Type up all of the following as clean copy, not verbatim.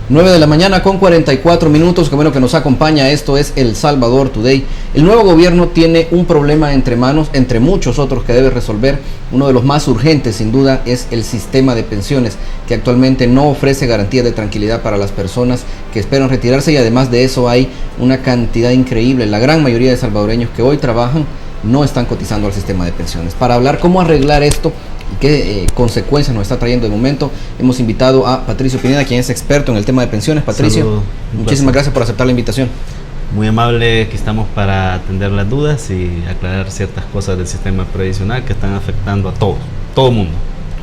9 de la mañana con 44 minutos, que bueno que nos acompaña. Esto es El Salvador Today. El nuevo gobierno tiene un problema entre manos, entre muchos otros que debe resolver. Uno de los más urgentes, sin duda, es el sistema de pensiones, que actualmente no ofrece garantía de tranquilidad para las personas que esperan retirarse, y además de eso hay una cantidad increíble. La gran mayoría de salvadoreños que hoy trabajan no están cotizando al sistema de pensiones. Para hablar cómo arreglar esto y qué consecuencias nos está trayendo de momento, hemos invitado a Patricio Pineda, quien es experto en el tema de pensiones. Patricio, saludo, muchísimas gracias por aceptar la invitación. Muy amable, aquí estamos para atender las dudas y aclarar ciertas cosas del sistema previsional que están afectando a todo el mundo.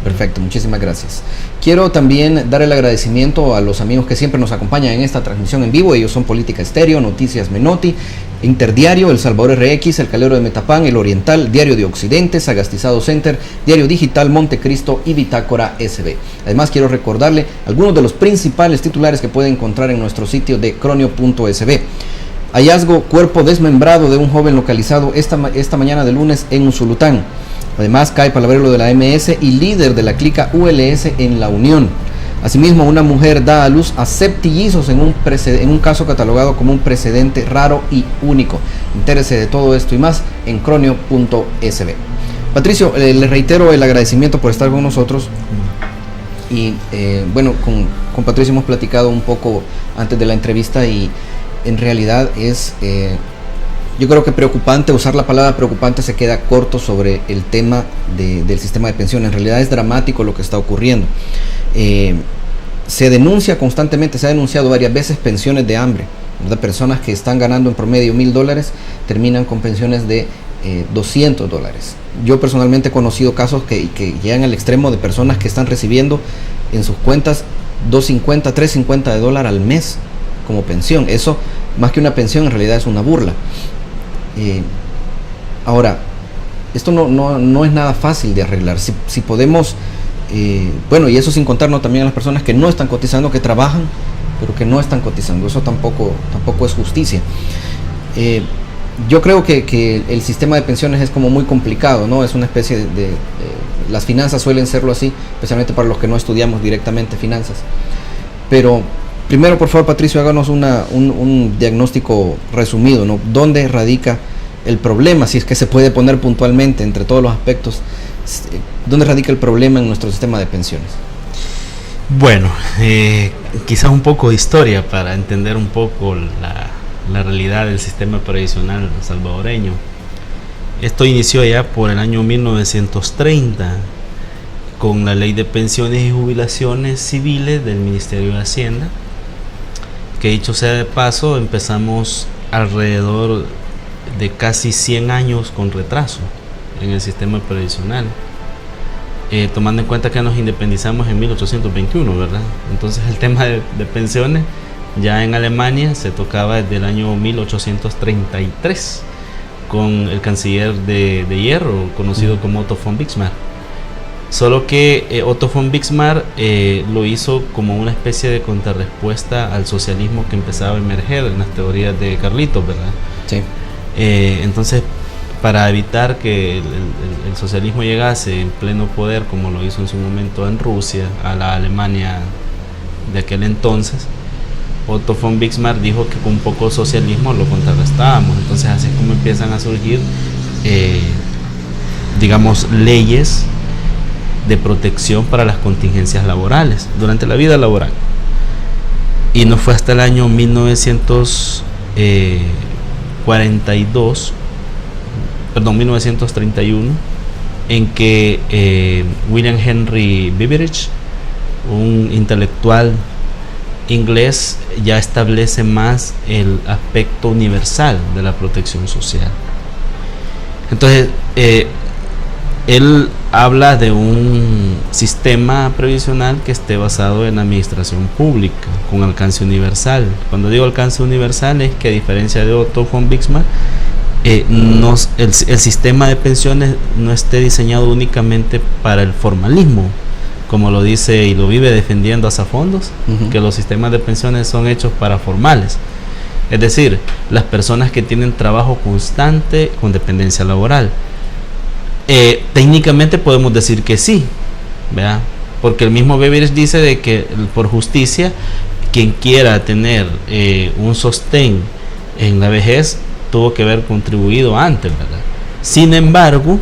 Perfecto, muchísimas gracias. Quiero también dar el agradecimiento a los amigos que siempre nos acompañan en esta transmisión en vivo. Ellos son Política Estéreo, Noticias Menotti, Interdiario, El Salvador RX, El Calero de Metapán, El Oriental, Diario de Occidente, Sagastizado Center, Diario Digital, Montecristo y Bitácora SB. Además, quiero recordarle algunos de los principales titulares que puede encontrar en nuestro sitio de cronio.sb. Hallazgo cuerpo desmembrado de un joven localizado esta mañana de lunes en Usulután. Además, cae palabrero de la MS y líder de la clica ULS en La Unión. Asimismo, una mujer da a luz a septillizos en un caso catalogado como un precedente raro y único. Entérese de todo esto y más en cronio.sb. Patricio, le reitero el agradecimiento por estar con nosotros. Y bueno, con Patricio hemos platicado un poco antes de la entrevista, y en realidad es... yo creo que preocupante, usar la palabra preocupante se queda corto sobre el tema del sistema de pensiones. En realidad es dramático lo que está ocurriendo. Se denuncia constantemente, se ha denunciado varias veces pensiones de hambre, ¿verdad? Personas que están ganando en promedio $1,000 terminan con pensiones de $200. Yo personalmente he conocido casos que llegan al extremo de personas que están recibiendo en sus cuentas $2.50, $3.50 al mes como pensión. Eso, más que una pensión, en realidad es una burla. Ahora, esto no es nada fácil de arreglar. Si podemos, bueno, y eso sin contarnos también a las personas que no están cotizando, que trabajan, pero que no están cotizando. Eso tampoco es justicia. Yo creo que el sistema de pensiones es como muy complicado, ¿no? Es una especie de las finanzas suelen serlo así, especialmente para los que no estudiamos directamente finanzas. Pero primero, por favor, Patricio, háganos un diagnóstico resumido, ¿no? ¿Dónde radica el problema? Si es que se puede poner puntualmente entre todos los aspectos, ¿dónde radica el problema en nuestro sistema de pensiones? Bueno, quizás un poco de historia para entender un poco la realidad del sistema previsional salvadoreño. Esto inició ya por el año 1930 con la Ley de Pensiones y Jubilaciones Civiles del Ministerio de Hacienda, que dicho sea de paso, empezamos alrededor de casi 100 años con retraso en el sistema previsional, tomando en cuenta que nos independizamos en 1821, ¿verdad? Entonces el tema de pensiones ya en Alemania se tocaba desde el año 1833 con el canciller de hierro, conocido como Otto von Bismarck. Solo que Otto von Bismarck lo hizo como una especie de contrarrespuesta al socialismo que empezaba a emerger en las teorías de Carlitos, ¿verdad? Sí. Entonces, para evitar que el socialismo llegase en pleno poder, como lo hizo en su momento en Rusia, a la Alemania de aquel entonces, Otto von Bismarck dijo que con un poco de socialismo lo contrarrestábamos. Entonces así es como empiezan a surgir, digamos, leyes de protección para las contingencias laborales durante la vida laboral. Y no fue hasta el año 1931 en que William Henry Beveridge, un intelectual inglés, ya establece más el aspecto universal de la protección social. Entonces él habla de un sistema previsional que esté basado en la administración pública con alcance universal. Cuando digo alcance universal es que, a diferencia de Otto von Bismarck, el sistema de pensiones no esté diseñado únicamente para el formalismo, como lo dice y lo vive defendiendo Asafondos, que los sistemas de pensiones son hechos para formales, es decir, las personas que tienen trabajo constante con dependencia laboral. Técnicamente podemos decir que sí, ¿verdad? Porque el mismo Beveridge dice de que por justicia quien quiera tener un sostén en la vejez tuvo que haber contribuido antes, ¿verdad? Sin embargo,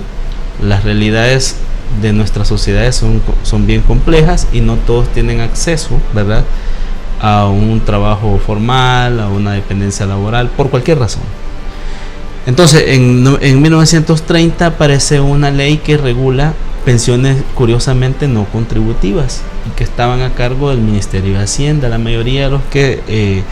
las realidades de nuestras sociedades son bien complejas y no todos tienen acceso, ¿verdad?, a un trabajo formal, a una dependencia laboral, por cualquier razón. Entonces, en 1930 aparece una ley que regula pensiones curiosamente no contributivas y que estaban a cargo del Ministerio de Hacienda. La mayoría de los que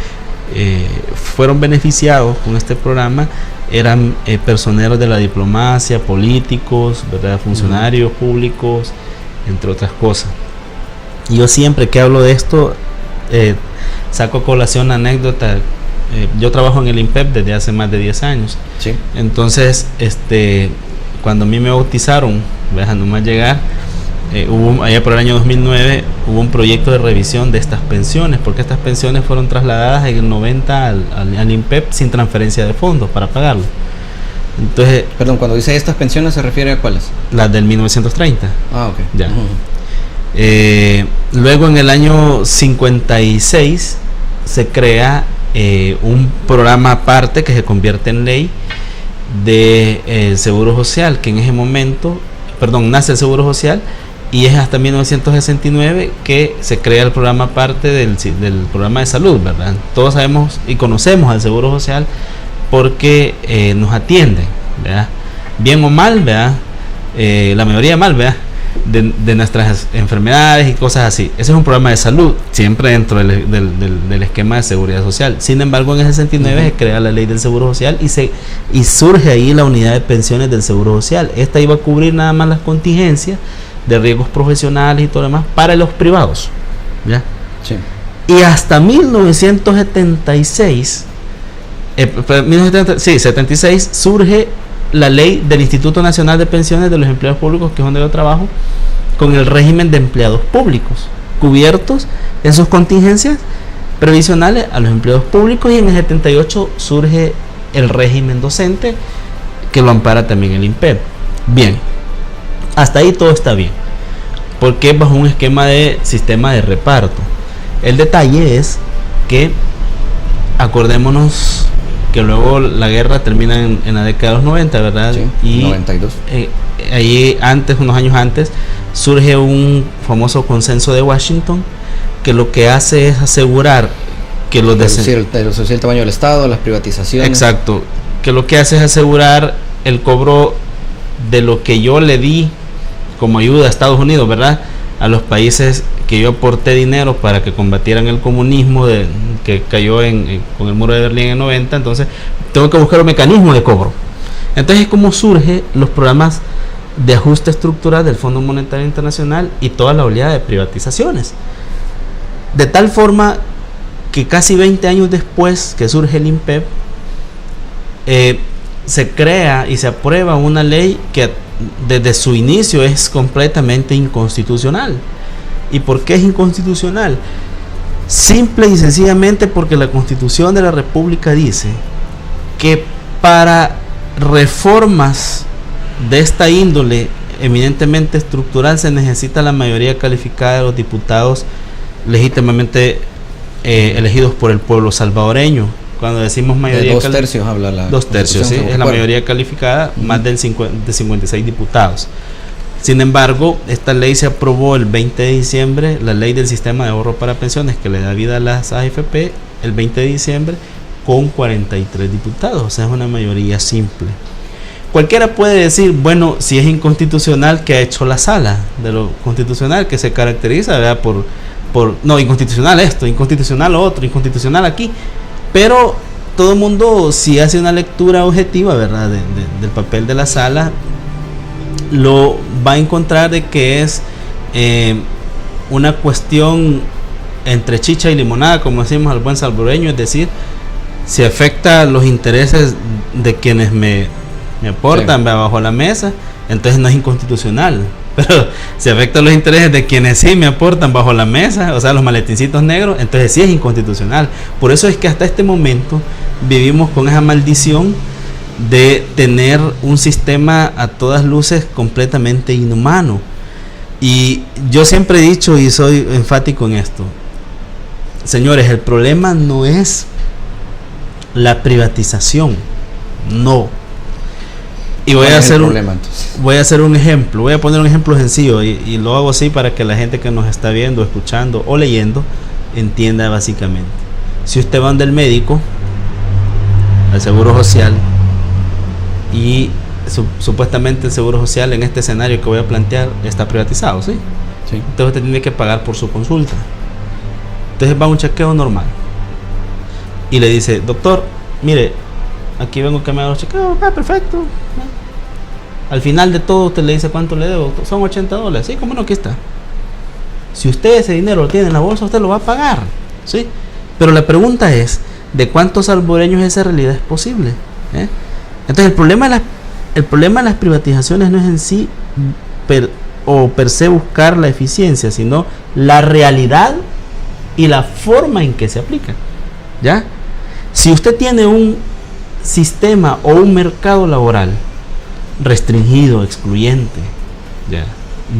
fueron beneficiados con este programa eran personeros de la diplomacia, políticos, ¿verdad?, funcionarios públicos, entre otras cosas. Y yo siempre que hablo de esto saco a colación la anécdota. Yo trabajo en el INPEP desde hace más de 10 años. Sí. Entonces, cuando a mí me bautizaron, dejando más llegar, allá por el año 2009 hubo un proyecto de revisión de estas pensiones, porque estas pensiones fueron trasladadas en el 90 al INPEP sin transferencia de fondos para pagarlo. Entonces, perdón, cuando dice estas pensiones, ¿se refiere a cuáles? Las del 1930. Ah, ok. Ya. Luego en el año 56 se crea un programa aparte que se convierte en ley de Seguro Social, que en ese momento, nace el Seguro Social, y es hasta 1969 que se crea el programa aparte del programa de salud, ¿verdad? Todos sabemos y conocemos al Seguro Social porque nos atienden, ¿verdad?, bien o mal, ¿verdad?, la mayoría mal, ¿verdad?, de nuestras enfermedades y cosas así. Ese es un programa de salud, siempre dentro del esquema de seguridad social. Sin embargo, en el 69 se crea la ley del Seguro Social y surge ahí la unidad de pensiones del Seguro Social. Esta iba a cubrir nada más las contingencias de riesgos profesionales y todo lo demás para los privados, ¿ya? Sí. Y hasta 1976 surge la ley del Instituto Nacional de Pensiones de los Empleados Públicos, que es donde yo trabajo, con el régimen de empleados públicos, cubiertos en sus contingencias previsionales a los empleados públicos, y en el 78 surge el régimen docente, que lo ampara también el INPEP. Bien, hasta ahí todo está bien, porque es bajo un esquema de sistema de reparto. El detalle es que, acordémonos que luego la guerra termina en la década de los 90, ¿verdad? Sí, y 92. Ahí unos años antes, surge un famoso consenso de Washington que lo que hace es asegurar que reducir el tamaño del Estado, las privatizaciones. Exacto, que lo que hace es asegurar el cobro de lo que yo le di como ayuda a Estados Unidos, ¿verdad?, a los países que yo aporté dinero para que combatieran el comunismo que cayó con el muro de Berlín en el 90. Entonces tengo que buscar un mecanismo de cobro. Entonces es como surgen los programas de ajuste estructural del Fondo Monetario Internacional y toda la oleada de privatizaciones, de tal forma que casi 20 años después que surge el INPEP, se crea y se aprueba una ley que desde su inicio es completamente inconstitucional. ¿Y por qué es inconstitucional? Simple y sencillamente porque la Constitución de la República dice que para reformas de esta índole eminentemente estructural se necesita la mayoría calificada de los diputados legítimamente elegidos por el pueblo salvadoreño. Cuando decimos mayoría, de 2 tercios habla la 2 tercios, sí, es la mayoría calificada, más de 56 diputados. Sin embargo, esta ley se aprobó el 20 de diciembre, la ley del sistema de ahorro para pensiones que le da vida a las AFP, el 20 de diciembre, con 43 diputados, o sea, es una mayoría simple. Cualquiera puede decir, bueno, si es inconstitucional, ¿qué ha hecho la sala de lo constitucional, que se caracteriza, ¿verdad?, no, inconstitucional esto, inconstitucional lo otro, inconstitucional aquí? Pero todo el mundo, si hace una lectura objetiva, ¿verdad?, del papel de la sala, lo va a encontrar de que es una cuestión entre chicha y limonada, como decimos al buen salvadoreño, es decir, si afecta los intereses de quienes me aportan, sí, bajo la mesa, entonces no es inconstitucional. Pero si afecta los intereses de quienes sí me aportan bajo la mesa, o sea, los maletincitos negros, entonces sí es inconstitucional. Por eso es que hasta este momento vivimos con esa maldición de tener un sistema a todas luces completamente inhumano. Y yo siempre he dicho, y soy enfático en esto, señores, el problema no es la privatización, no. Y voy a hacer un ejemplo, voy a poner un ejemplo sencillo y lo hago así para que la gente que nos está viendo, escuchando o leyendo entienda básicamente. Si usted va donde el médico, al Seguro Social, y supuestamente el Seguro Social en este escenario que voy a plantear está privatizado, ¿sí? Sí. Entonces usted tiene que pagar por su consulta. Entonces va a un chequeo normal y le dice, doctor, mire, aquí vengo que me haga los chequeos, perfecto. Al final de todo usted le dice cuánto le debo, son $80, sí, cómo no, aquí está. Si usted ese dinero lo tiene en la bolsa, usted lo va a pagar, ¿sí? Pero la pregunta es, ¿de cuántos salvadoreños esa realidad es posible? Entonces el problema de las privatizaciones no es en sí per se buscar la eficiencia, sino la realidad y la forma en que se aplica, ¿ya? Si usted tiene un sistema o un mercado laboral restringido, excluyente, ¿ya?,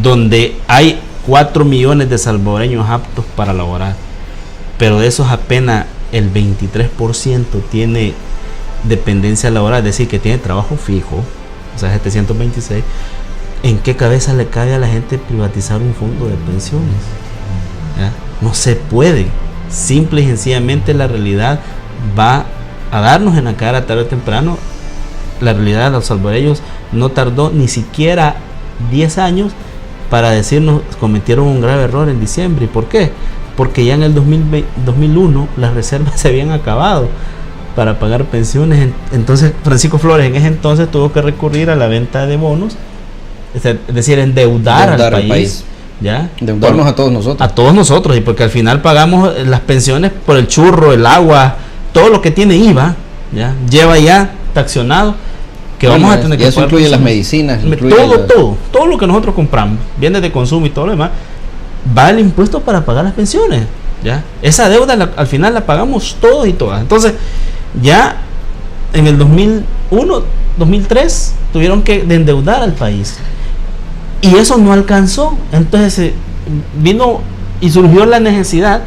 donde hay 4 millones de salvadoreños aptos para laborar, pero de esos apenas el 23% tiene dependencia laboral, es decir, que tiene trabajo fijo, o sea, 726, ¿en qué cabeza le cabe a la gente privatizar un fondo de pensiones? ¿Ya? No se puede. Simple y sencillamente la realidad va a darnos en la cara tarde o temprano. La realidad de los salvadoreños no tardó ni siquiera 10 años para decirnos cometieron un grave error en diciembre. ¿Y por qué? Porque ya en el 2001 las reservas se habían acabado para pagar pensiones. Entonces Francisco Flores en ese entonces tuvo que recurrir a la venta de bonos, es decir, endeudar al país. ¿Ya? Endeudarnos a todos nosotros. A todos nosotros, y porque al final pagamos las pensiones por el churro, el agua, todo lo que tiene IVA, ¿ya? Lleva ya taxionado que vamos a tener que pagar. Eso incluye las medicinas, todo lo que nosotros compramos, bienes de consumo y todo lo demás, va el impuesto para pagar las pensiones, ¿ya? Esa deuda al final la pagamos todos y todas. Entonces, ya en el 2001, 2003 tuvieron que endeudar al país. Y eso no alcanzó. Entonces vino y surgió la necesidad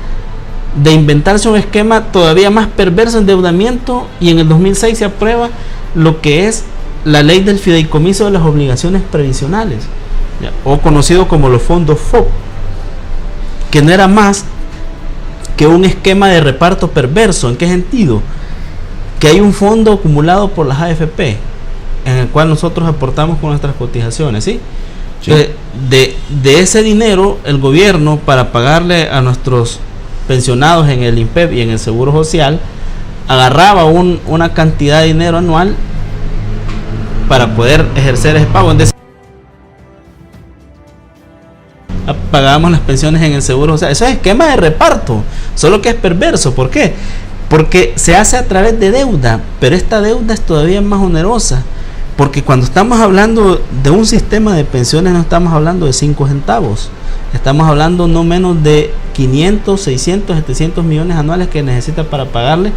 de inventarse un esquema todavía más perverso de endeudamiento, y en el 2006 se aprueba lo que es la ley del fideicomiso de las obligaciones previsionales, ¿ya?, o conocido como los fondos FOP, que no era más que un esquema de reparto perverso. ¿En qué sentido? Que hay un fondo acumulado por las AFP en el cual nosotros aportamos con nuestras cotizaciones, ¿sí? Sí. De ese dinero, el gobierno, para pagarle a nuestros pensionados en el INPEP y en el Seguro Social, agarraba una cantidad de dinero anual para poder ejercer ese pago. Pagábamos las pensiones en el Seguro Social. Eso es esquema de reparto, solo que es perverso. ¿Por qué? Porque se hace a través de deuda, pero esta deuda es todavía más onerosa. Porque cuando estamos hablando de un sistema de pensiones, no estamos hablando de 5 centavos. Estamos hablando no menos de 500, 600, 700 millones anuales que necesita para pagarle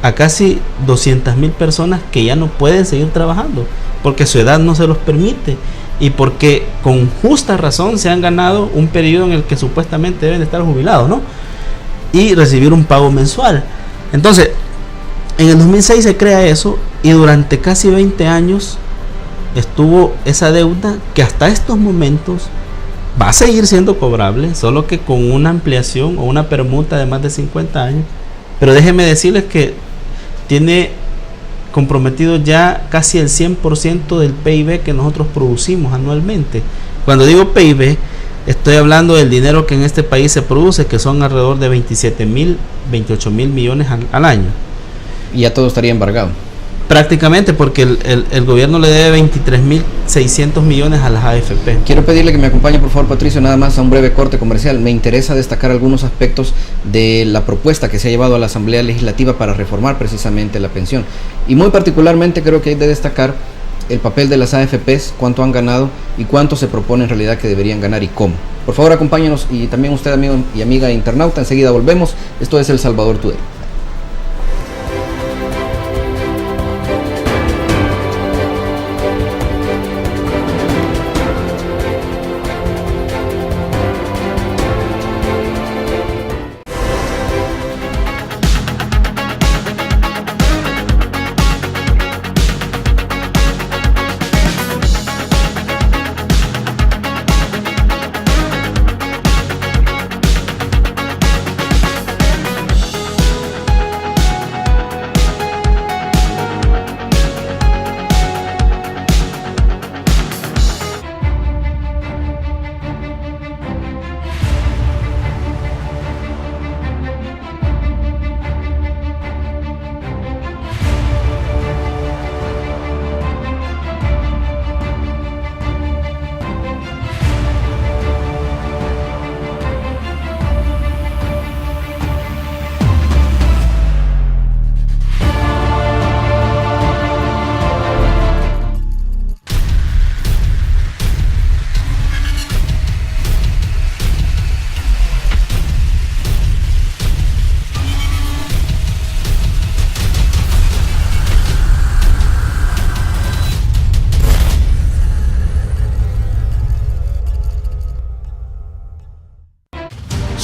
a casi 200,000 personas que ya no pueden seguir trabajando, porque su edad no se los permite y porque con justa razón se han ganado un periodo en el que supuestamente deben estar jubilados, ¿no? Y recibir un pago mensual. Entonces, en el 2006 se crea eso, y durante casi 20 años estuvo esa deuda que hasta estos momentos va a seguir siendo cobrable, solo que con una ampliación o una permuta de más de 50 años. Pero déjenme decirles que tiene comprometido ya casi el 100% del PIB que nosotros producimos anualmente. Cuando digo PIB, estoy hablando del dinero que en este país se produce, que son alrededor de 27,000, 28,000 millones al año. Y ya todo estaría embargado. Prácticamente, porque el gobierno le debe 23,600 millones a las AFP. Quiero pedirle que me acompañe, por favor, Patricio, nada más a un breve corte comercial. Me interesa destacar algunos aspectos de la propuesta que se ha llevado a la Asamblea Legislativa para reformar precisamente la pensión. Y muy particularmente creo que hay de destacar el papel de las AFPs, cuánto han ganado y cuánto se propone en realidad que deberían ganar y cómo. Por favor, acompáñenos, y también usted, amigo y amiga internauta. Enseguida volvemos. Esto es El Salvador Today.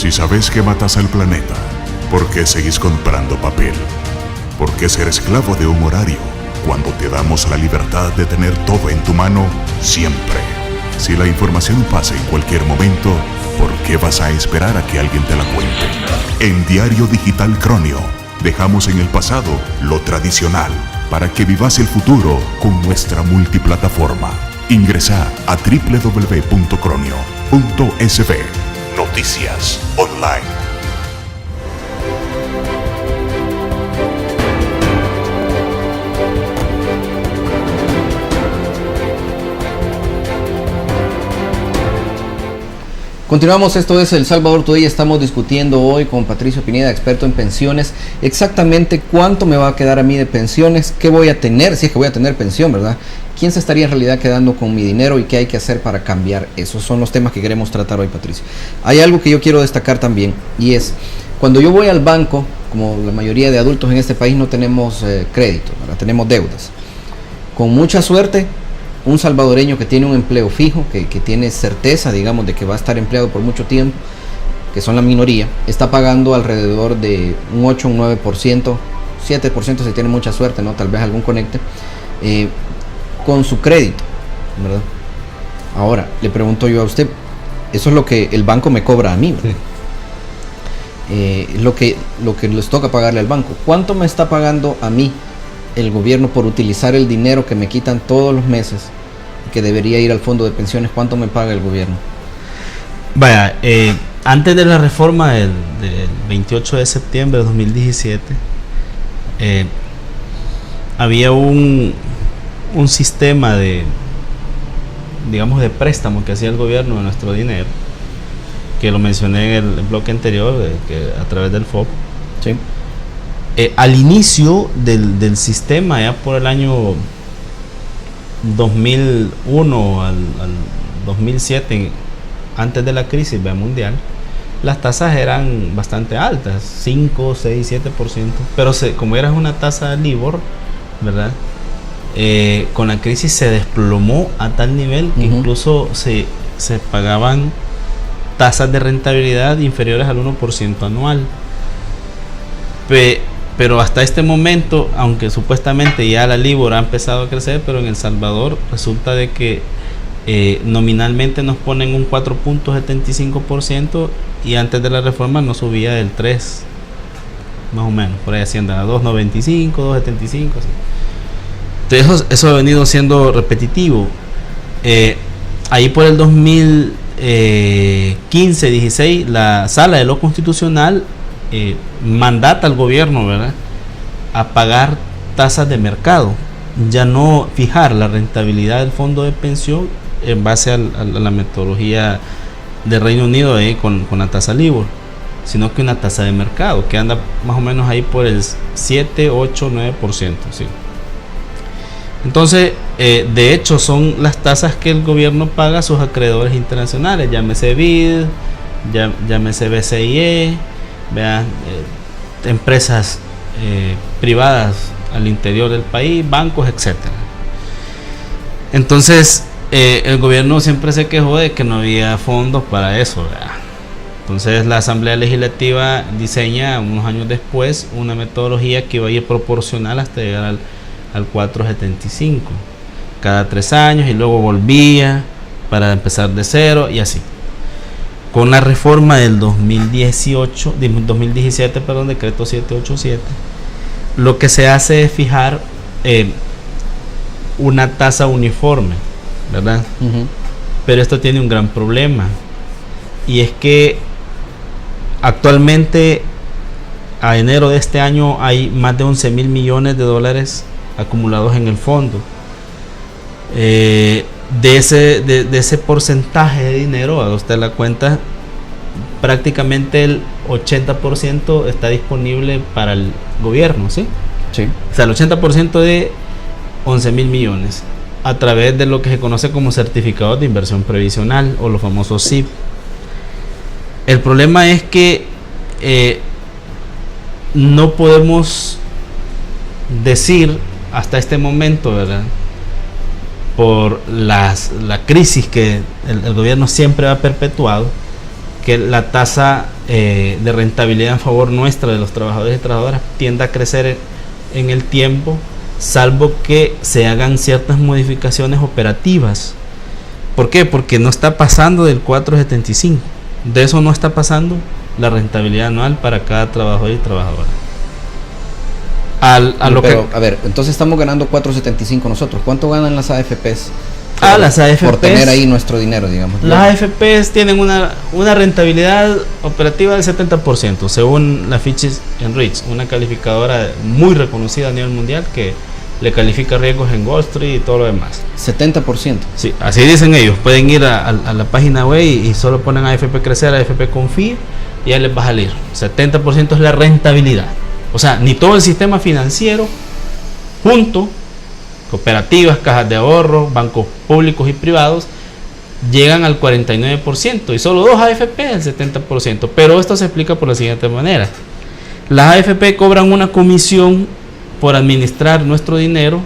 Si sabes que matas al planeta, ¿por qué seguís comprando papel? ¿Por qué ser esclavo de un horario cuando te damos la libertad de tener todo en tu mano siempre? Si la información pasa en cualquier momento, ¿por qué vas a esperar a que alguien te la cuente? En Diario Digital Cronio, dejamos en el pasado lo tradicional para que vivas el futuro con nuestra multiplataforma. Ingresa a www.cronio.sb. Noticias online. Continuamos, esto es El Salvador Today. Estamos discutiendo hoy con Patricio Pineda, experto en pensiones, exactamente cuánto me va a quedar a mí de pensiones, qué voy a tener, si es que voy a tener pensión, ¿verdad? ¿Quién se estaría en realidad quedando con mi dinero y qué hay que hacer para cambiar? Esos son los temas que queremos tratar hoy, Patricio. Hay algo que yo quiero destacar también, y es, cuando yo voy al banco, como la mayoría de adultos en este país no tenemos crédito, ¿verdad? Tenemos deudas. Con mucha suerte, un salvadoreño que tiene un empleo fijo, que tiene certeza, digamos, de que va a estar empleado por mucho tiempo, que son la minoría, está pagando alrededor de un 8, un 9%, 7% si tiene mucha suerte, ¿no? Tal vez algún conecte, con su crédito, ¿verdad? Ahora, le pregunto yo a usted, eso es lo que el banco me cobra a mí, ¿verdad? Sí. Lo que les toca pagarle al banco. ¿Cuánto me está pagando a mí el gobierno por utilizar el dinero que me quitan todos los meses, que debería ir al fondo de pensiones? ¿Cuánto me paga el gobierno? Vaya, antes de la reforma del 28 de septiembre de 2017, había un sistema de, digamos, de préstamo que hacía el gobierno de nuestro dinero, que lo mencioné en el bloque anterior, que a través del FOP. Sí. Al inicio del sistema, ya por el año 2001 al 2007, antes de la crisis mundial, las tasas eran bastante altas, 5, 6, 7%, pero como era una tasa LIBOR, ¿verdad? Con la crisis se desplomó a tal nivel que incluso se pagaban tasas de rentabilidad inferiores al 1% anual. Pero hasta este momento, aunque supuestamente ya la LIBOR ha empezado a crecer, pero en El Salvador resulta de que nominalmente nos ponen un 4.75% y antes de la reforma no subía del 3, más o menos, por ahí asciende a 2.95, 2.75, así. Entonces eso ha venido siendo repetitivo. Ahí por el 2015-16 la Sala de lo Constitucional mandata al gobierno, ¿verdad?, a pagar tasas de mercado, ya no fijar la rentabilidad del fondo de pensión en base a la metodología del Reino Unido con la tasa LIBOR, sino que una tasa de mercado que anda más o menos ahí por el 7, 8, 9%, ¿sí? Entonces, de hecho, son las tasas que el gobierno paga a sus acreedores internacionales, llámese BID, llámese BCIE, vean, empresas privadas al interior del país, bancos, etcétera. Entonces, el gobierno siempre se quejó de que no había fondos para eso, ¿verdad? Entonces la Asamblea Legislativa diseña unos años después una metodología que iba a ir proporcional hasta llegar al 4.75 cada 3 años, y luego volvía para empezar de cero y así. Con la reforma del 2017, decreto 787, lo que se hace es fijar una tasa uniforme, ¿verdad? Pero esto tiene un gran problema, y es que actualmente a enero de este año hay más de 11.000 millones de dólares acumulados en el fondo. De ese porcentaje de dinero, haga usted la cuenta, prácticamente el 80% está disponible para el gobierno, ¿sí? Sí. O sea, el 80% de 11.000 millones a través de lo que se conoce como certificados de inversión previsional, o los famosos CIP. El problema es que no podemos decir hasta este momento, ¿verdad?, por la crisis que el gobierno siempre ha perpetuado, que la tasa de rentabilidad en favor nuestra de los trabajadores y trabajadoras tienda a crecer en el tiempo, salvo que se hagan ciertas modificaciones operativas. ¿Por qué? Porque no está pasando del 4.75. De eso no está pasando la rentabilidad anual para cada trabajador y trabajadora. A ver, entonces estamos ganando 4.75 nosotros. ¿Cuánto ganan las AFPs? Las AFPs, por tener ahí nuestro dinero, digamos. Las AFPs tienen una rentabilidad operativa del 70%, según la Fitch Enrich, una calificadora muy reconocida a nivel mundial que le califica riesgos en Wall Street y todo lo demás. 70%. Sí, así dicen ellos. Pueden ir a la página web y solo ponen AFP crecer, AFP confía y ya les va a salir. 70% es la rentabilidad. O sea, ni todo el sistema financiero junto, cooperativas, cajas de ahorro, bancos públicos y privados, llegan al 49% y solo dos AFP el 70%. Pero esto se explica por la siguiente manera: las AFP cobran una comisión por administrar nuestro dinero,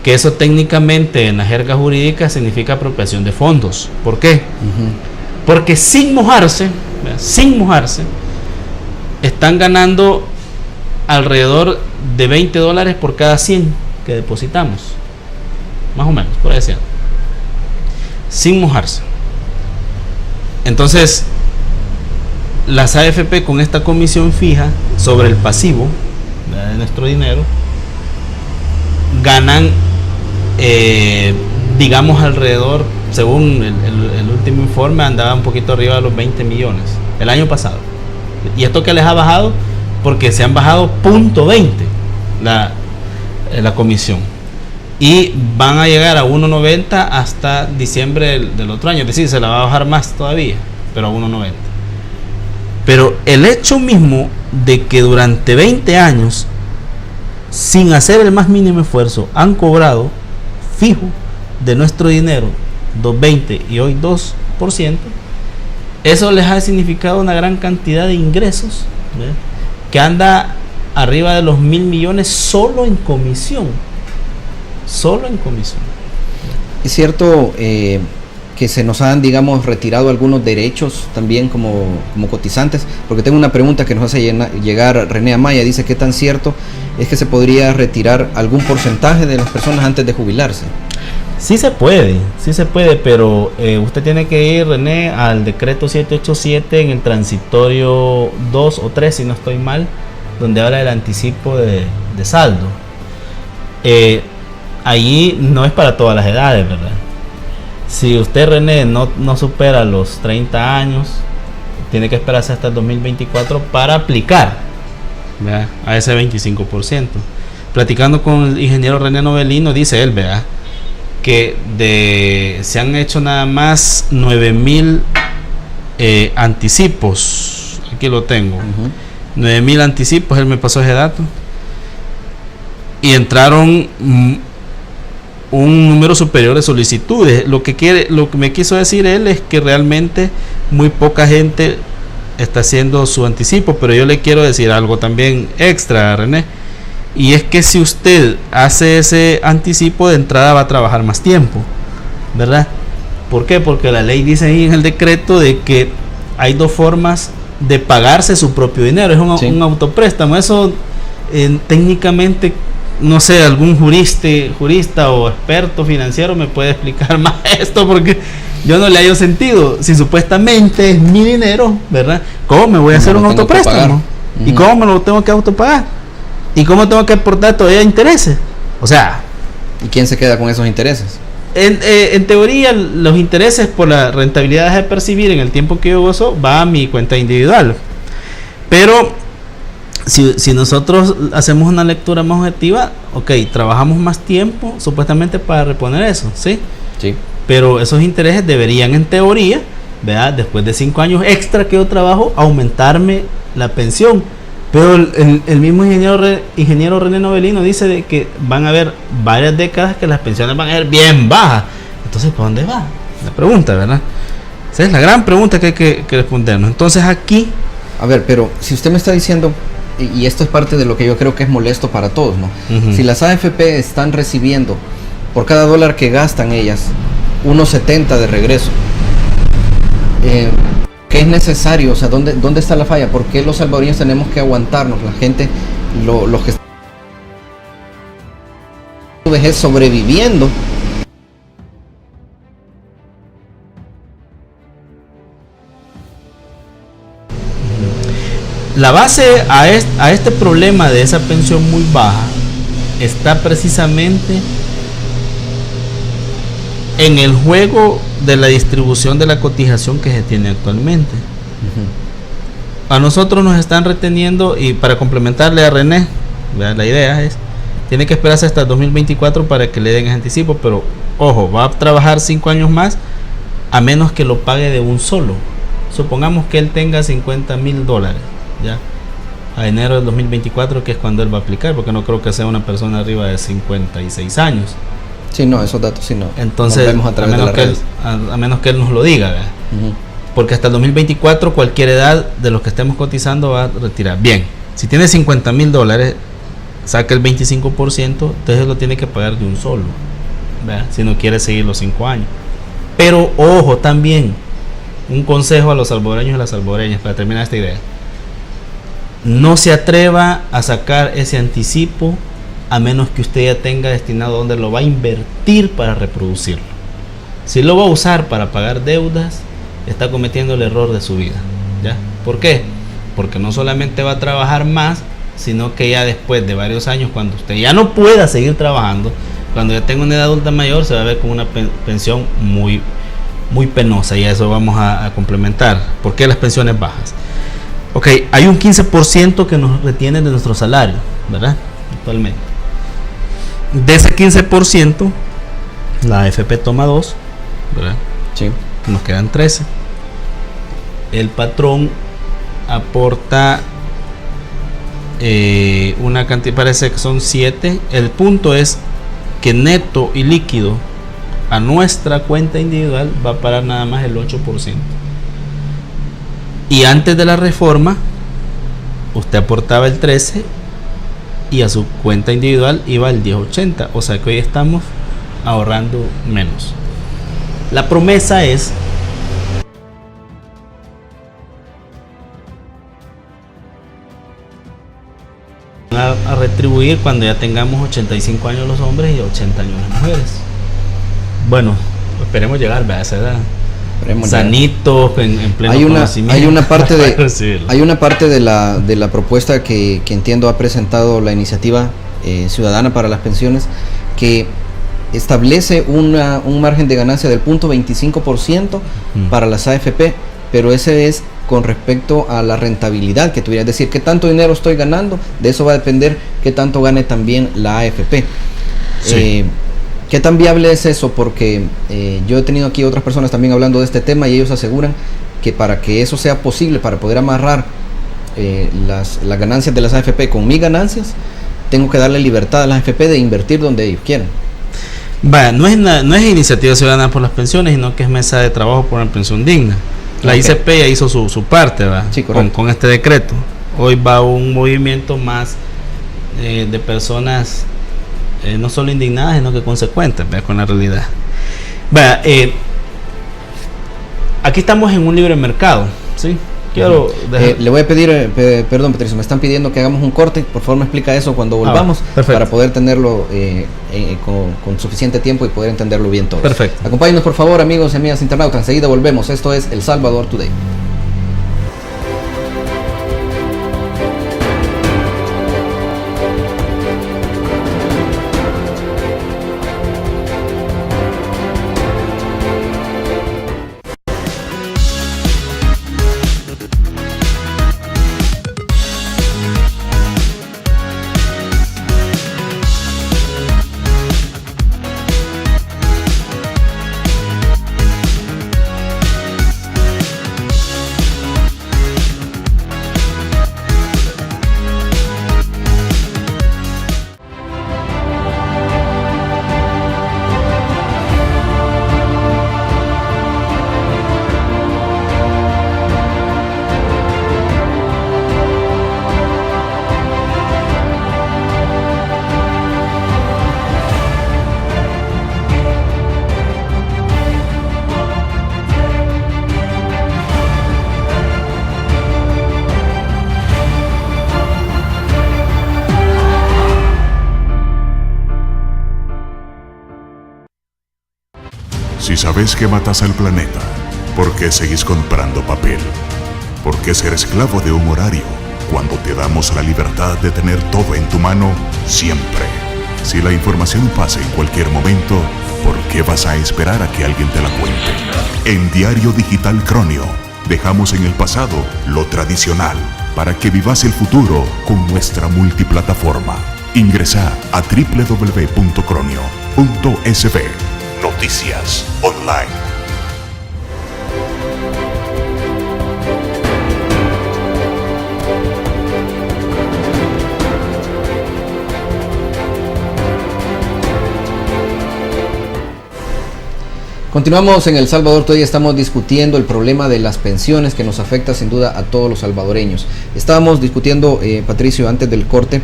que eso técnicamente en la jerga jurídica significa apropiación de fondos. ¿Por qué? Porque sin mojarse, están ganando alrededor de $20 por cada 100 que depositamos, más o menos, por ahí decía, sin mojarse. Entonces, las AFP con esta comisión fija sobre el pasivo de nuestro dinero ganan, digamos, alrededor, según el último informe, andaba un poquito arriba de los 20 millones el año pasado. Y esto que les ha bajado porque se han bajado 0.20 la comisión, y van a llegar a 1.90 hasta diciembre del otro año. Es decir, se la va a bajar más todavía, pero a 1.90. Pero el hecho mismo de que durante 20 años, sin hacer el más mínimo esfuerzo, han cobrado fijo de nuestro dinero 2.20 y hoy 2%, eso les ha significado una gran cantidad de ingresos, ¿verdad?, que anda arriba de los 1.000 millones solo en comisión. Es cierto que se nos han, digamos, retirado algunos derechos también como cotizantes, porque tengo una pregunta que nos hace llegar René Amaya. Dice: ¿qué tan cierto es que se podría retirar algún porcentaje de las personas antes de jubilarse? Sí se puede, pero usted tiene que ir, René, al decreto 787 en el transitorio 2 o 3, si no estoy mal, donde habla del anticipo de saldo. Allí no es para todas las edades, ¿verdad? Si usted, René, no supera los 30 años, tiene que esperarse hasta el 2024 para aplicar, ¿verdad?, a ese 25%. Platicando con el ingeniero René Novelino, dice él, ¿verdad?, que se han hecho nada más 9.000 anticipos. Aquí lo tengo. 9.000 anticipos, él me pasó ese dato. Y entraron un número superior de solicitudes. Lo que me quiso decir él es que realmente muy poca gente está haciendo su anticipo. Pero yo le quiero decir algo también extra, René. Y es que si usted hace ese anticipo, de entrada va a trabajar más tiempo, ¿verdad? ¿Por qué? Porque la ley dice ahí en el decreto de que hay dos formas de pagarse su propio dinero. Es un autopréstamo. Eso técnicamente, no sé, algún jurista o experto financiero me puede explicar más esto, porque yo no le hallo sentido. Si supuestamente es mi dinero, ¿verdad?, ¿cómo me voy a hacer un autopréstamo? ¿Y cómo me lo tengo que autopagar? ¿Y cómo tengo que aportar todavía intereses? O sea, ¿y quién se queda con esos intereses? En teoría, los intereses por la rentabilidad de percibir en el tiempo que yo gozo va a mi cuenta individual. Pero si nosotros hacemos una lectura más objetiva, ok, trabajamos más tiempo supuestamente para reponer eso, ¿sí? Sí. Pero esos intereses deberían, en teoría, ¿verdad?, después de 5 años extra que yo trabajo, aumentarme la pensión. Pero el mismo ingeniero René Novelino dice de que van a haber varias décadas que las pensiones van a ser bien bajas. Entonces, ¿para dónde va? La pregunta, ¿verdad? Esa es la gran pregunta que hay que respondernos. Entonces aquí... A ver, pero si usted me está diciendo, y esto es parte de lo que yo creo que es molesto para todos, ¿no? Si las AFP están recibiendo por cada $1 que gastan ellas, 1.70 de regreso, ¿Qué es necesario? O sea, ¿dónde está la falla? ¿Por qué los salvadoreños tenemos que aguantarnos? La gente, los que están en vejez sobreviviendo. La base a este problema de esa pensión muy baja está precisamente en el juego de la distribución de la cotización que se tiene actualmente. A nosotros nos están reteniendo, y para complementarle a René, la idea es, tiene que esperarse hasta el 2024 para que le den ese anticipo, pero ojo, va a trabajar 5 años más a menos que lo pague de un solo. Supongamos que él tenga $50,000 ya a enero del 2024, que es cuando él va a aplicar, porque no creo que sea una persona arriba de 56 años. Sí, no, esos datos sí no. Entonces, a menos que él nos lo diga, ¿verdad? Porque hasta el 2024 cualquier edad de los que estemos cotizando va a retirar. Bien, si tiene $50,000, saca el 25%, entonces lo tiene que pagar de un solo, ¿verdad? Si no quiere seguir los 5 años. Pero ojo, también un consejo a los salvadoreños y las salvadoreñas para terminar esta idea: no se atreva a sacar ese anticipo a menos que usted ya tenga destinado dónde lo va a invertir para reproducirlo. Si lo va a usar para pagar deudas, está cometiendo el error de su vida, ¿ya? ¿Por qué? Porque no solamente va a trabajar más, sino que ya después de varios años, cuando usted ya no pueda seguir trabajando, cuando ya tenga una edad adulta mayor, se va a ver con una pensión muy, muy penosa, y a eso vamos a complementar. ¿Por qué las pensiones bajas? Ok, hay un 15% que nos retiene de nuestro salario, ¿verdad? Actualmente. De ese 15%, la AFP toma 2, ¿verdad? Sí. Nos quedan 13. El patrón aporta una cantidad, parece que son 7. El punto es que neto y líquido a nuestra cuenta individual va a parar nada más el 8%. Y antes de la reforma, usted aportaba el 13 y a su cuenta individual iba el 10.80. O sea que hoy estamos ahorrando menos. La promesa es a retribuir cuando ya tengamos 85 años los hombres y 80 años las mujeres. Bueno, esperemos llegar a esa edad. Sanitos, en pleno conocimiento. Hay una parte de la propuesta que entiendo ha presentado la iniciativa ciudadana para las pensiones, que establece un margen de ganancia del 0.25% para las AFP, pero ese es con respecto a la rentabilidad que tuviera, es decir, qué tanto dinero estoy ganando, de eso va a depender qué tanto gane también la AFP. Sí. ¿Qué tan viable es eso? Porque yo he tenido aquí otras personas también hablando de este tema, y ellos aseguran que para que eso sea posible, para poder amarrar las ganancias de las AFP con mis ganancias, tengo que darle libertad a las AFP de invertir donde ellos quieran. Vaya, no es Iniciativa Ciudadana por las Pensiones, sino que es Mesa de Trabajo por una Pensión Digna. La ICP ya hizo su parte, ¿verdad? Sí, con este decreto. Hoy va un movimiento más de personas no solo indignadas, sino que consecuentes, ¿verdad?, con la realidad. Vaya, aquí estamos en un libre mercado, ¿sí? Le voy a pedir, perdón, Patricio, me están pidiendo que hagamos un corte. Por favor, me explica eso cuando volvamos, para poder tenerlo con suficiente tiempo y poder entenderlo bien todo. Perfecto. Acompáñenos, por favor, amigos y amigas internautas. Enseguida volvemos. Esto es El Salvador Today. sabes que matas al planeta? ¿Por qué seguís comprando papel? ¿Por qué ser esclavo de un horario cuando te damos la libertad de tener todo en tu mano siempre? Si la información pasa en cualquier momento, ¿por qué vas a esperar a que alguien te la cuente? En Diario Digital Cronio, dejamos en el pasado lo tradicional para que vivas el futuro con nuestra multiplataforma. Ingresa a www.cronio.sb. Noticias online. Continuamos en El Salvador. Todavía estamos discutiendo el problema de las pensiones que nos afecta sin duda a todos los salvadoreños. Estábamos discutiendo, Patricio, antes del corte,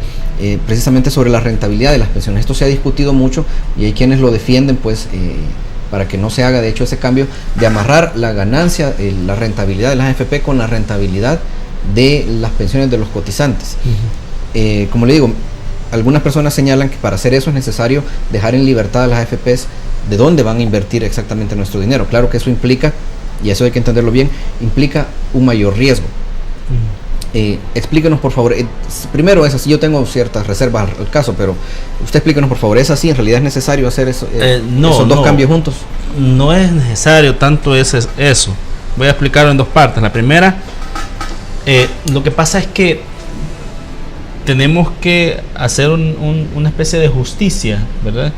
precisamente sobre la rentabilidad de las pensiones. Esto se ha discutido mucho y hay quienes lo defienden, pues, para que no se haga de hecho ese cambio de amarrar la ganancia, la rentabilidad de las AFP con la rentabilidad de las pensiones de los cotizantes. Como le digo, algunas personas señalan que para hacer eso es necesario dejar en libertad a las AFPs de dónde van a invertir exactamente nuestro dinero. Claro que eso implica, y eso hay que entenderlo bien, implica un mayor riesgo. Explíquenos por favor, primero es así, yo tengo ciertas reservas al caso, pero usted explíquenos por favor, ¿es así? ¿En realidad es necesario hacer eso, esos dos cambios juntos? No es necesario tanto eso. Voy a explicarlo en dos partes. La primera, lo que pasa es que tenemos que hacer una especie de justicia, ¿verdad?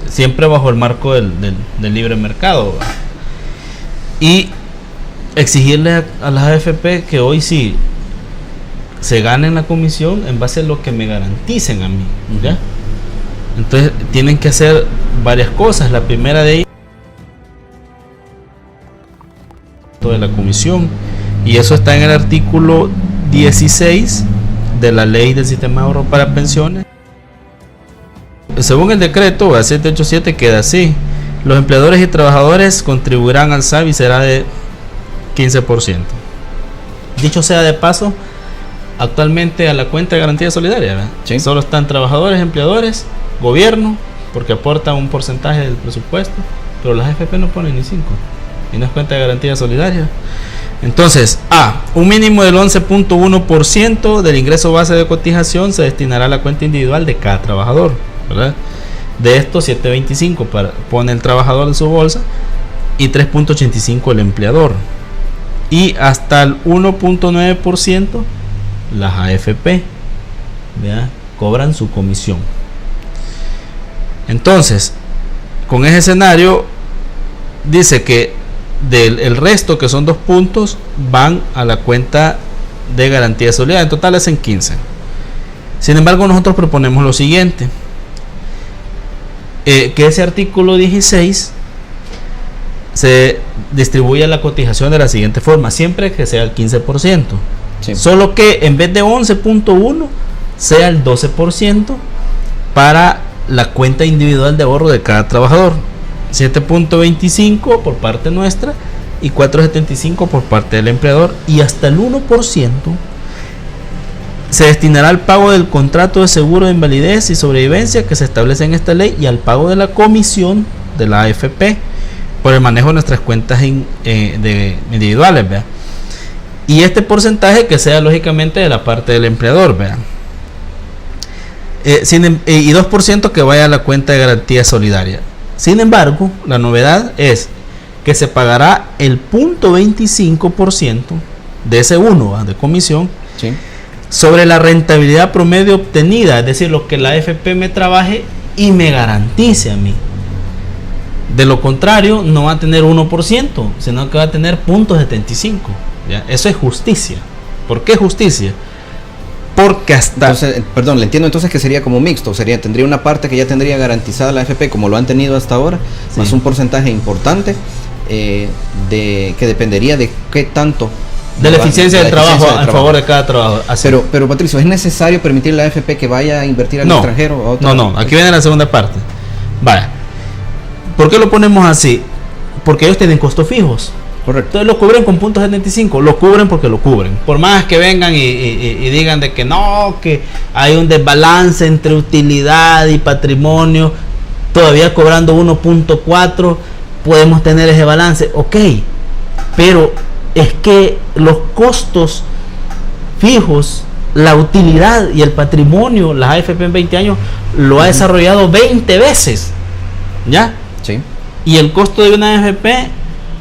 Siempre bajo el marco del libre mercado, ¿verdad? Y exigirle a las AFP que hoy sí se ganen la comisión en base a lo que me garanticen a mí, ¿ya? Entonces tienen que hacer varias cosas. La primera de ellas de la comisión, y eso está en el artículo 16 de la ley del sistema de ahorro para pensiones. Según el decreto 787 queda así: los empleadores y trabajadores contribuirán al SAB y será de 15%. Dicho sea de paso, actualmente a la cuenta de garantía solidaria, ¿verdad? Sí. Solo están trabajadores, empleadores, gobierno, porque aportan un porcentaje del presupuesto, pero las AFP no ponen ni 5, y no es cuenta de garantía solidaria. Entonces, un mínimo del 11.1% del ingreso base de cotización se destinará a la cuenta individual de cada trabajador, ¿verdad? De estos 7.25 pone el trabajador en su bolsa y 3.85 el empleador, y hasta el 1.9% las AFP, ¿verdad?, cobran su comisión. Entonces, con ese escenario dice que el resto, que son 2 puntos, van a la cuenta de garantía solidaria. En total hacen 15. Sin embargo, nosotros proponemos lo siguiente: que ese artículo 16 se distribuya la cotización de la siguiente forma, siempre que sea el 15%. Sí. Solo que en vez de 11.1 sea el 12% para la cuenta individual de ahorro de cada trabajador, 7.25 por parte nuestra y 4.75 por parte del empleador, y hasta el 1% se destinará al pago del contrato de seguro de invalidez y sobrevivencia que se establece en esta ley y al pago de la comisión de la AFP por el manejo de nuestras cuentas individuales, ¿verdad? Y este porcentaje que sea lógicamente de la parte del empleador, ¿verdad? Y 2% que vaya a la cuenta de garantía solidaria. Sin embargo, la novedad es que se pagará el 0.25% de ese 1 de comisión, sí, sobre la rentabilidad promedio obtenida, es decir, lo que la AFP me trabaje y me garantice a mí. De lo contrario, no va a tener 1%, sino que va a tener 0.75%. ¿Ya? Eso es justicia. ¿Por qué justicia? Porque hasta... Entonces, perdón, le entiendo entonces que sería como mixto, tendría una parte que ya tendría garantizada la AFP como lo han tenido hasta ahora, sí, más un porcentaje importante que dependería de qué tanto... De la eficiencia del trabajo a favor de cada trabajador. Pero Patricio, ¿es necesario permitir a la AFP que vaya a invertir al extranjero? No, aquí viene la segunda parte. Vaya, ¿por qué lo ponemos así? Porque ellos tienen costos fijos. Correcto. Entonces lo cubren con 0.75, lo cubren porque lo cubren. Por más que vengan y digan de que no, que hay un desbalance entre utilidad y patrimonio, todavía cobrando 1.4, podemos tener ese balance, ok, pero es que los costos fijos, la utilidad y el patrimonio, las AFP en 20 años lo ha desarrollado 20 veces, ¿ya? Sí. Y el costo de una AFP,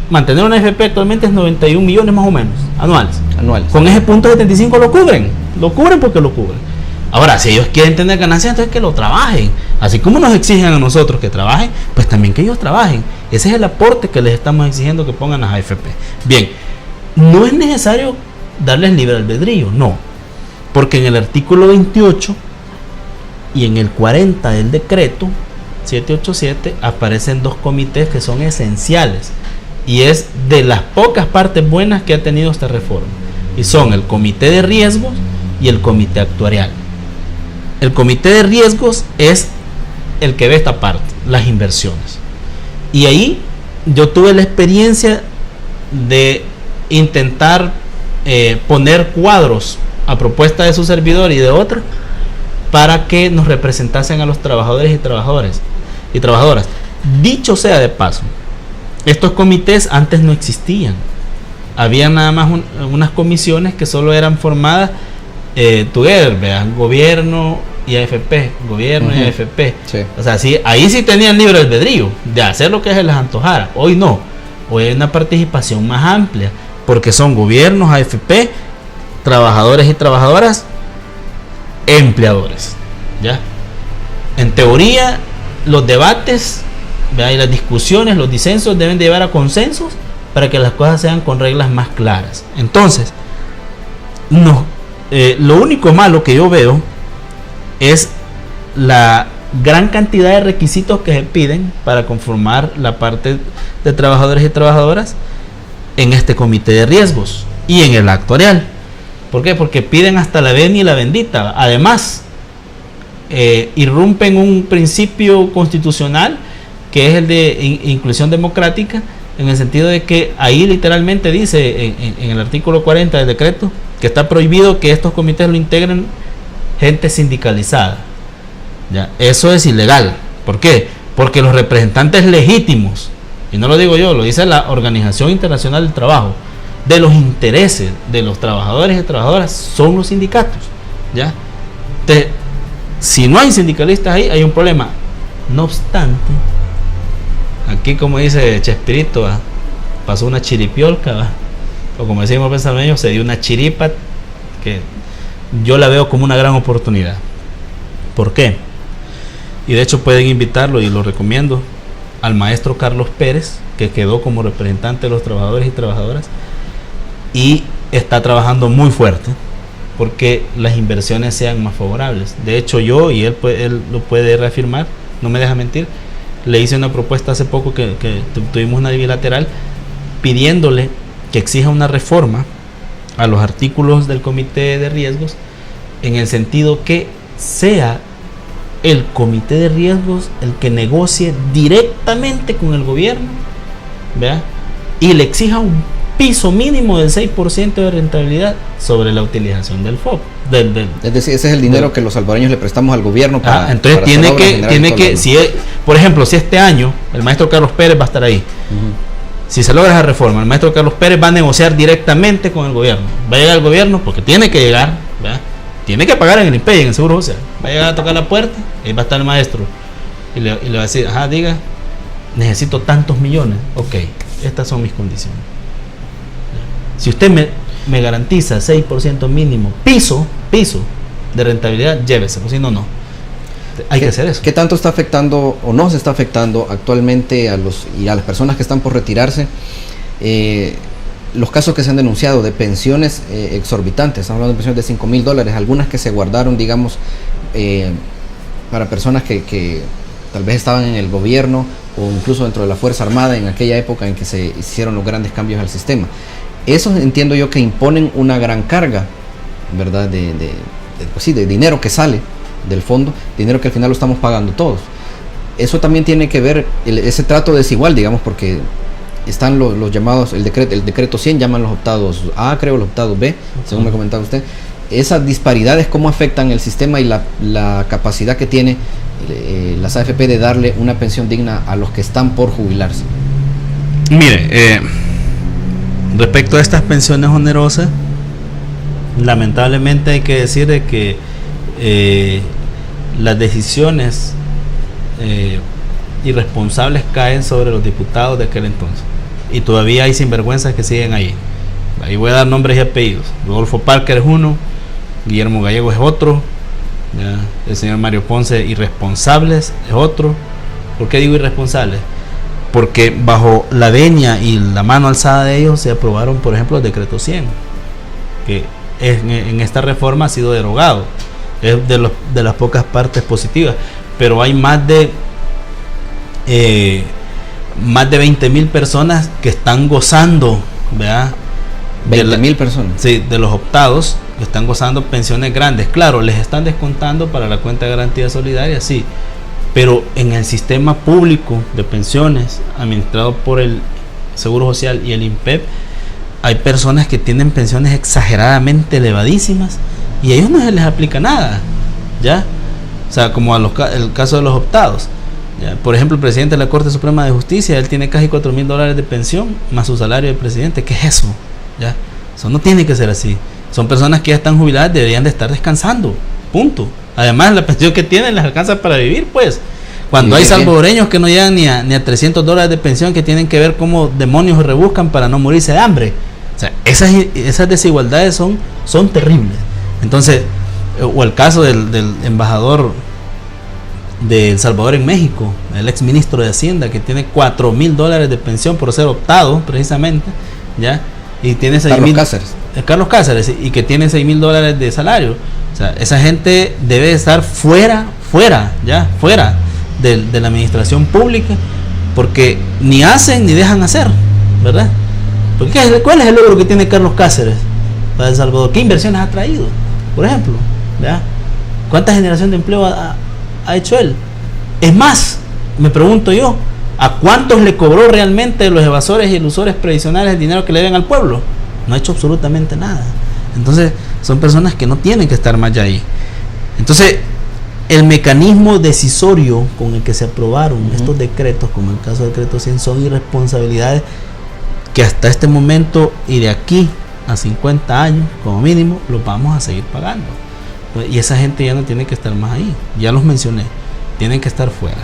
mantener una AFP actualmente es 91 millones más o menos, anuales. Con ese punto 75 lo cubren porque lo cubren. Ahora, si ellos quieren tener ganancias, entonces que lo trabajen. Así como nos exigen a nosotros que trabajen, pues también que ellos trabajen. Ese es el aporte que les estamos exigiendo que pongan las AFP. Bien, no es necesario darles libre albedrío, no. Porque en el artículo 28 y en el 40 del decreto 787 aparecen dos comités que son esenciales. Y es de las pocas partes buenas que ha tenido esta reforma. Y son el comité de riesgos y el comité actuarial. El comité de riesgos es el que ve esta parte, las inversiones. Y ahí yo tuve la experiencia de intentar poner cuadros a propuesta de su servidor y de otra para que nos representasen a los trabajadores y trabajadoras. Dicho sea de paso, estos comités antes no existían. Había nada más unas comisiones que solo eran formadas gobierno y AFP, gobierno y AFP. Sí. O sea, sí, ahí sí tenían libre albedrío de hacer lo que se les antojara. Hoy no. Hoy hay una participación más amplia porque son gobiernos, AFP, trabajadores y trabajadoras, empleadores. ¿Ya? En teoría, los debates, ¿verdad? Y las discusiones, los disensos deben de llevar a consensos para que las cosas sean con reglas más claras. Entonces, lo único malo que yo veo es la gran cantidad de requisitos que se piden para conformar la parte de trabajadores y trabajadoras en este comité de riesgos y en el actuarial. ¿Por qué? Porque piden hasta la venia y la bendita. Además, irrumpen un principio constitucional que es el de inclusión democrática, en el sentido de que ahí literalmente dice en el artículo 40 del decreto que está prohibido que estos comités lo integren gente sindicalizada. ¿Ya? Eso es ilegal. ¿Por qué? Porque los representantes legítimos, y no lo digo yo, lo dice la Organización Internacional del Trabajo, de los intereses de los trabajadores y trabajadoras son los sindicatos. ¿Ya? Entonces, si no hay sindicalistas ahí, hay un problema. No obstante, aquí, como dice Chespirito, pasó una chiripiolca, o como decimos los pensameños, se dio una chiripa que yo la veo como una gran oportunidad. ¿Por qué? Y de hecho pueden invitarlo, y lo recomiendo, al maestro Carlos Pérez, que quedó como representante de los trabajadores y trabajadoras y está trabajando muy fuerte porque las inversiones sean más favorables. De hecho, yo, y él lo puede reafirmar, no me deja mentir, le hice una propuesta hace poco que tuvimos una bilateral pidiéndole que exija una reforma a los artículos del comité de riesgos, en el sentido que sea el comité de riesgos el que negocie directamente con el gobierno, ¿verdad? Y le exija un piso mínimo del 6% de rentabilidad sobre la utilización del FOB. Es decir, ese es el dinero que los salvadoreños le prestamos al gobierno para... entonces tiene que si por ejemplo, si este año el maestro Carlos Pérez va a estar ahí, si se logra esa reforma, el maestro Carlos Pérez va a negociar directamente con el gobierno. Va a llegar al gobierno porque tiene que llegar, ¿verdad? Tiene que pagar en el IPEI, en el Seguro Social. Va a llegar a tocar la puerta, ahí va a estar el maestro y le va a decir, diga, necesito tantos millones. Ok, estas son mis condiciones. Si usted me garantiza 6% mínimo, piso de rentabilidad, llévese, pues si no. Hay que hacer eso. ¿Qué tanto está afectando o no se está afectando actualmente a las personas que están por retirarse? Los casos que se han denunciado de pensiones exorbitantes, estamos hablando de pensiones de $5,000, algunas que se guardaron, digamos, para personas que tal vez estaban en el gobierno o incluso dentro de la Fuerza Armada en aquella época en que se hicieron los grandes cambios al sistema. Eso entiendo yo que imponen una gran carga, ¿verdad? De dinero que sale del fondo, dinero que al final lo estamos pagando todos. Eso también tiene que ver ese trato desigual, digamos, porque están los llamados, el decreto 100 llaman los optados A, creo, los optados B, según me comentaba usted. Esas disparidades, ¿cómo afectan el sistema y la capacidad que tiene las AFP de darle una pensión digna a los que están por jubilarse? Mire, respecto a estas pensiones onerosas, lamentablemente hay que decir de que las decisiones irresponsables caen sobre los diputados de aquel entonces, y todavía hay sinvergüenzas que siguen ahí. Ahí voy a dar nombres y apellidos. Rodolfo Parker es uno, Guillermo Gallego es otro, ¿ya? El señor Mario Ponce, irresponsables, es otro. ¿Por qué digo irresponsables? Porque bajo la venia y la mano alzada de ellos se aprobaron, por ejemplo, el decreto 100, que en esta reforma ha sido derogado. Es de las pocas partes positivas, pero hay más de 20,000 personas que están gozando, ¿verdad? 20,000 personas. Sí, de los optados que están gozando pensiones grandes. Claro, les están descontando para la cuenta de garantía solidaria, sí, pero en el sistema público de pensiones administrado por el Seguro Social y el INPEP, hay personas que tienen pensiones exageradamente elevadísimas y a ellos no se les aplica nada, ¿ya? O sea, como el caso de los optados, ¿ya? Por ejemplo, el presidente de la Corte Suprema de Justicia, él tiene casi $4,000 de pensión más su salario de presidente. ¿Qué es eso? ¿Ya? Eso no tiene que ser así. Son personas que ya están jubiladas, deberían de estar descansando, punto. Además, la pensión que tienen les alcanza para vivir, pues. Cuando hay salvadoreños que no llegan ni a $300 de pensión, que tienen que ver cómo demonios se rebuscan para no morirse de hambre. O sea, esas desigualdades son terribles. Entonces, o el caso del embajador de El Salvador en México, el ex ministro de Hacienda, que tiene $4,000 de pensión por ser optado, precisamente, ¿ya? Y tiene Carlos Cáceres, y que tiene $6,000 de salario. O sea, esa gente debe estar fuera de la administración pública, porque ni hacen ni dejan hacer, ¿verdad? Porque ¿cuál es el logro que tiene Carlos Cáceres para El Salvador? ¿Qué inversiones ha traído, por ejemplo? ¿Verdad? ¿Cuánta generación de empleo ha hecho él? Es más, me pregunto yo, ¿a cuántos le cobró realmente los evasores y ilusores previsionales el dinero que le deben al pueblo? No ha hecho absolutamente nada. Entonces, son personas que no tienen que estar más ahí. Entonces, el mecanismo decisorio con el que se aprobaron estos decretos, como el caso del decreto 100, son irresponsabilidades que hasta este momento y de aquí a 50 años, como mínimo, los vamos a seguir pagando. Y esa gente ya no tiene que estar más ahí. Ya los mencioné, tienen que estar fuera.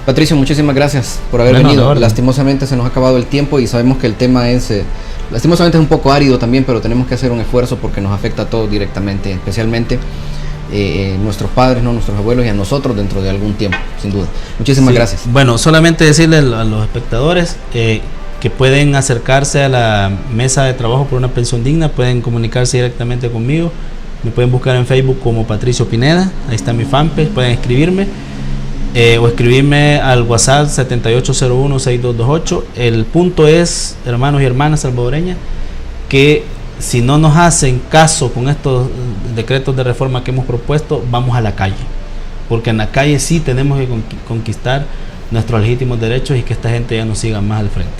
Patricio, muchísimas gracias por haber venido. Lastimosamente se nos ha acabado el tiempo y sabemos que el tema es lastimosamente es un poco árido también, pero tenemos que hacer un esfuerzo porque nos afecta a todos directamente, especialmente nuestros padres, ¿no? Nuestros abuelos y a nosotros dentro de algún tiempo, sin duda. Muchísimas gracias. Bueno, solamente decirle a los espectadores que pueden acercarse a la mesa de trabajo por una pensión digna, pueden comunicarse directamente conmigo, me pueden buscar en Facebook como Patricio Pineda, ahí está mi fanpage, pueden escribirme. O escribirme al WhatsApp 7801-6228. El punto es, hermanos y hermanas salvadoreñas, que si no nos hacen caso con estos decretos de reforma que hemos propuesto, vamos a la calle, porque en la calle sí tenemos que conquistar nuestros legítimos derechos y que esta gente ya nos siga más al frente.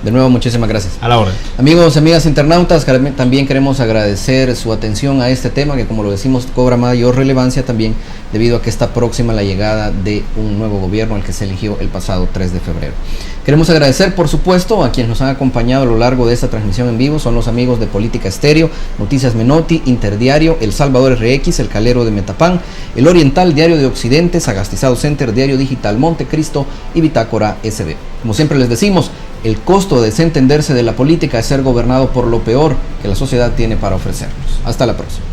De nuevo, muchísimas gracias. A la orden. Amigos y amigas internautas, también queremos agradecer su atención a este tema que, como lo decimos, cobra mayor relevancia también debido a que está próxima la llegada de un nuevo gobierno, el que se eligió el pasado 3 de febrero. Queremos agradecer, por supuesto, a quienes nos han acompañado a lo largo de esta transmisión en vivo. Son los amigos de Política Estéreo, Noticias Menotti, Interdiario, El Salvador RX, El Calero de Metapán, El Oriental, Diario de Occidente, Sagastizado Center, Diario Digital Montecristo y Bitácora SB. Como siempre les decimos, el costo de desentenderse de la política es ser gobernado por lo peor que la sociedad tiene para ofrecernos. Hasta la próxima.